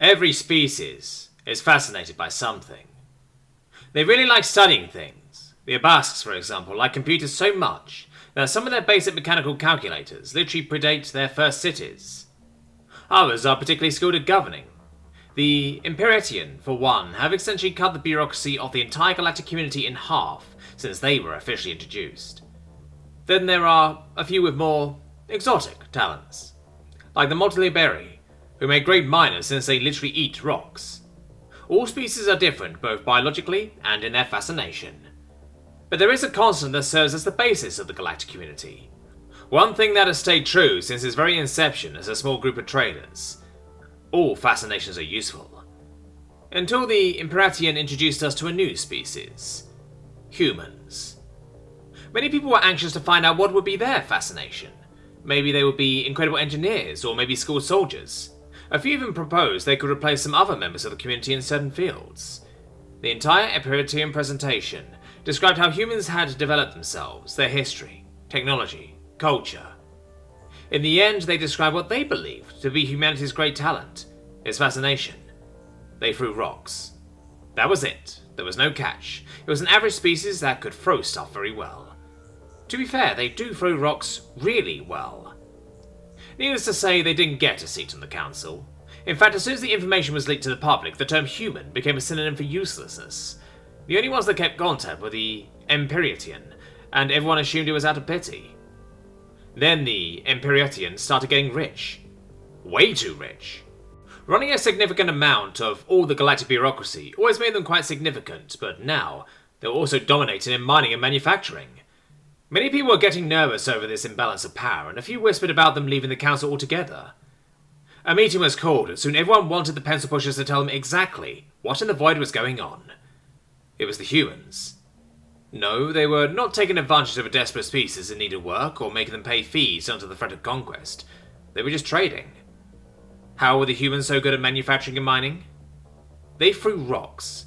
Every species is fascinated by something. They really like studying things. The Abasks, for example, like computers so much that some of their basic mechanical calculators literally predate their first cities. Others are particularly skilled at governing. The Imperatian, for one, have essentially cut the bureaucracy of the entire galactic community in half since they were officially introduced. Then there are a few with more exotic talents, like the Multiliberi, who make great miners since they literally eat rocks. All species are different, both biologically and in their fascination. But there is a constant that serves as the basis of the galactic community. One thing that has stayed true since its very inception as a small group of traders. All fascinations are useful. Until the Imperatian introduced us to a new species. Humans. Many people were anxious to find out what would be their fascination. Maybe they would be incredible engineers, or maybe skilled soldiers. A few even proposed they could replace some other members of the community in certain fields. The entire Imperatian presentation described how humans had developed themselves, their history, technology, culture. In the end, they described what they believed to be humanity's great talent, its fascination. They threw rocks. That was it. There was no catch. It was an average species that could throw stuff very well. To be fair, they do throw rocks really well. Needless to say, they didn't get a seat on the council. In fact, as soon as the information was leaked to the public, the term human became a synonym for uselessness. The only ones that kept contact were the Imperatian, and everyone assumed it was out of pity. Then the Imperatians started getting rich. Way too rich. Running a significant amount of all the galactic bureaucracy always made them quite significant, but now they were also dominating in mining and manufacturing. Many people were getting nervous over this imbalance of power, and a few whispered about them leaving the council altogether. A meeting was called, and soon everyone wanted the pencil pushers to tell them exactly what in the void was going on. It was the humans. No, they were not taking advantage of a desperate species that needed work, or making them pay fees under the threat of conquest. They were just trading. How were the humans so good at manufacturing and mining? They threw rocks.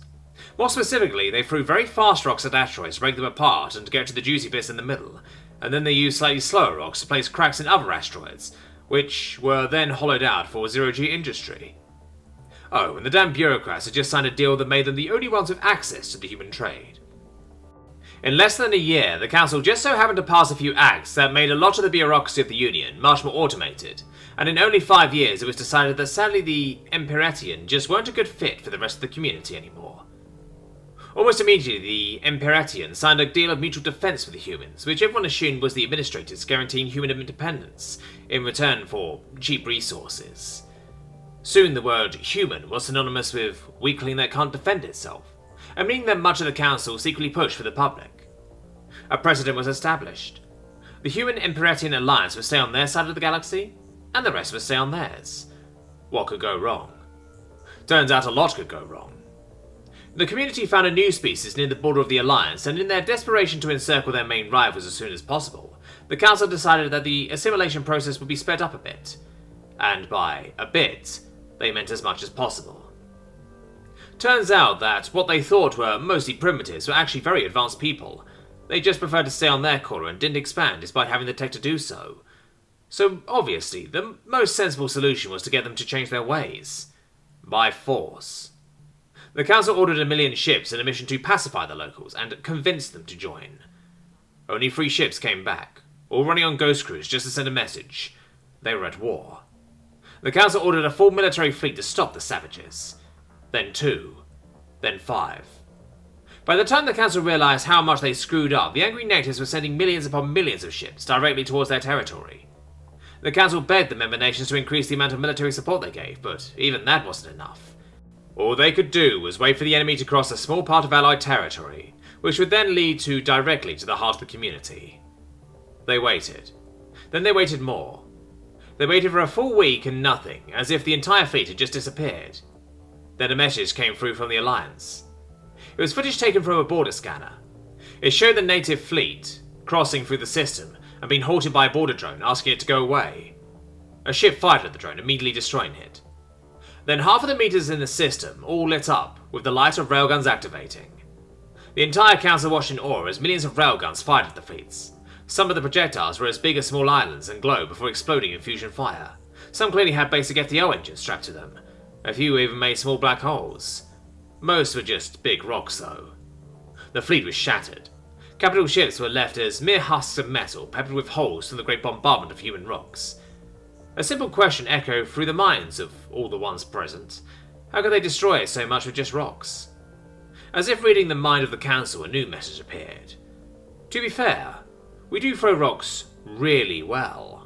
More specifically, they threw very fast rocks at asteroids to break them apart and to get to the juicy bits in the middle, and then they used slightly slower rocks to place cracks in other asteroids, which were then hollowed out for zero-G industry. Oh, and the damn bureaucrats had just signed a deal that made them the only ones with access to the human trade. In less than a year, the council just so happened to pass a few acts that made a lot of the bureaucracy of the Union much more automated, and in only 5 years it was decided that sadly the Imperatian just weren't a good fit for the rest of the community anymore. Almost immediately, the Imperatian signed a deal of mutual defense with the humans, which everyone assumed was the administrators guaranteeing human independence in return for cheap resources. Soon the word human was synonymous with weakling that can't defend itself, and meaning that much of the council secretly pushed for the public. A precedent was established. The Human Imperatian Alliance would stay on their side of the galaxy, and the rest would stay on theirs. What could go wrong? Turns out a lot could go wrong. The community found a new species near the border of the Alliance, and in their desperation to encircle their main rivals as soon as possible, the council decided that the assimilation process would be sped up a bit. And by a bit, they meant as much as possible. Turns out that what they thought were mostly primitives were actually very advanced people. They just preferred to stay on their corner and didn't expand despite having the tech to do so. So obviously, the most sensible solution was to get them to change their ways. By force. The council ordered 1 million ships in a mission to pacify the locals and convince them to join. Only 3 ships came back, all running on ghost crews just to send a message. They were at war. The council ordered a full military fleet to stop the savages. Then 2. Then 5. By the time the council realized how much they screwed up, the angry natives were sending millions upon millions of ships directly towards their territory. The council begged the member nations to increase the amount of military support they gave, but even that wasn't enough. All they could do was wait for the enemy to cross a small part of Allied territory, which would then lead directly to the heart of the community. They waited. Then they waited more. They waited for a full week and nothing, as if the entire fleet had just disappeared. Then a message came through from the Alliance. It was footage taken from a border scanner. It showed the native fleet crossing through the system and being halted by a border drone asking it to go away. A ship fired at the drone, immediately destroying it. Then half of the meters in the system all lit up, with the light of railguns activating. The entire council watched in awe as millions of railguns fired at the fleets. Some of the projectiles were as big as small islands and glow before exploding in fusion fire. Some clearly had basic FTO engines strapped to them. A few even made small black holes. Most were just big rocks, though. The fleet was shattered. Capital ships were left as mere husks of metal peppered with holes from the great bombardment of human rocks. A simple question echoed through the minds of all the ones present. How could they destroy so much with just rocks? As if reading the mind of the council, a new message appeared. To be fair, we do throw rocks really well.